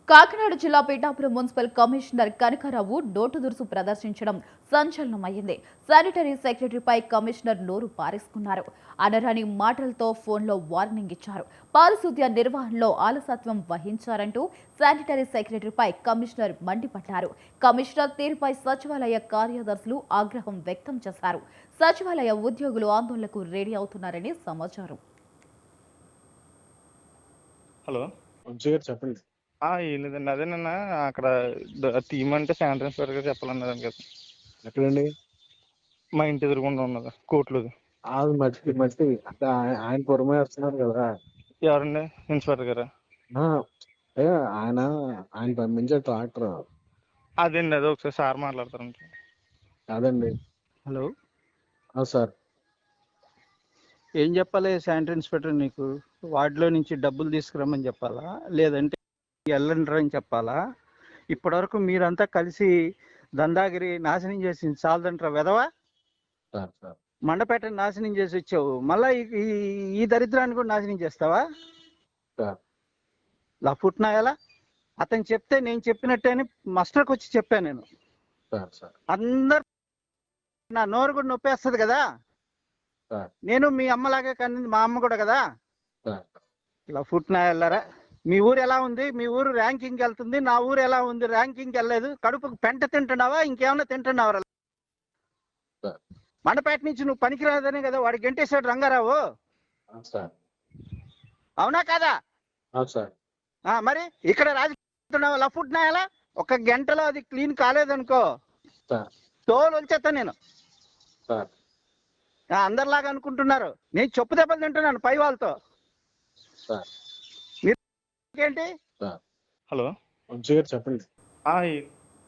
కాకినాడ జిల్లా Pithapuram municipal commissioner Kanakarao నోటు దురుసు ప్రదర్శించడం సంచలనమైంది. శానిటరీ సెక్రటరీపై కమిషనర్ నోరు పారేసుకున్నారు. అనరాని మాటలతో ఫోన్లో వార్నింగ్ ఇచ్చారు. పారిశుద్ధ్య నిర్వహణలో ఆలసత్వం వహించారంటూ శానిటరీ సెక్రటరీపై కమిషనర్ మండిపడ్డారు. కమిషనర్ తీరుపై సచివాలయ కార్యదర్శులు ఆగ్రహం వ్యక్తం చేశారు. సచివాలయ ఉద్యోగులు ఆందోళనకు రెడీ అవుతున్నారని సమాచారం. హలో చెప్పండి. ఏం లేదండి. అదే నిన్న అక్కడ తీయమంటే శానిటరీ ఇన్స్పెక్టర్ చెప్పాలన్నారని కదా. ఎక్కడండి? మా ఇంటి ఎదురుగుండా ఉన్నది కోట్లుది. అది మట్టి అంటే ఆయన పురమే వస్తున్నారు కదా. ఎవరండి? ఇన్స్పెక్టర్ గారా? ఆ, ఆయన ఆయన పంపించే ట్రాక్టర్ అదేండి, అదే ఒకసారి సార్ మాట్లాడతారండి. కాదండి. హలో, సార్ ఏం చెప్పాలి శానిటరీ ఇన్స్పెక్టర్? నీకు వార్డులో నుంచి డబ్బులు తీసుకురమ్మని చెప్పాలా, లేదంటే వెళ్ళండి అని చెప్పాలా? ఇప్పటివరకు మీరంతా కలిసి దందాగిరి నాశనం చేసింది చాలదంటారా వెధవా? సార్ సార్ మండపేటని నాశనం చేసి వచ్చావు, మళ్ళా ఈ దరిద్రాన్ని కూడా నాశనం చేస్తావా? సార్ లఫుట్నాయాలా? అతను చెప్తే నేను చెప్పినట్టే అని మస్టర్కి వచ్చి చెప్పాను నేను. సార్ సార్ అందరు నా నోరు కూడా నొప్పేస్తుంది కదా. సార్ నేను మీ అమ్మలాగే కానీ మా అమ్మ కూడా కదా. సార్ లఫుట్నాయాలరా, మీ ఊరు ఎలా ఉంది? మీ ఊరు ర్యాంకింగ్ వెళ్తుంది, నా ఊరు ఎలా ఉంది? ర్యాంకింగ్ వెళ్ళలేదు. కడుపుకు పెంట తింటున్నావా, ఇంకేమన్నా తింటున్నావా? సార్ మండపేట నుంచి నువ్వు పనికిరాదనే కదా వాడికి గంటేశాడు రంగారావు. సార్ అవునా కాదా? సార్ మరి ఇక్కడ రాజకీయ లఫుట్ నాయాలా? ఒక గంటలో అది క్లీన్ కాలేదనుకో సార్ తోలు వచ్చేస్తా నేను. సార్ అందరిలాగా అనుకుంటున్నారు, నేను చెప్పు దెబ్బలు తింటున్నాను పై వాళ్ళతో. సార్ ఏంటి? సార్ హలో చెప్పండి.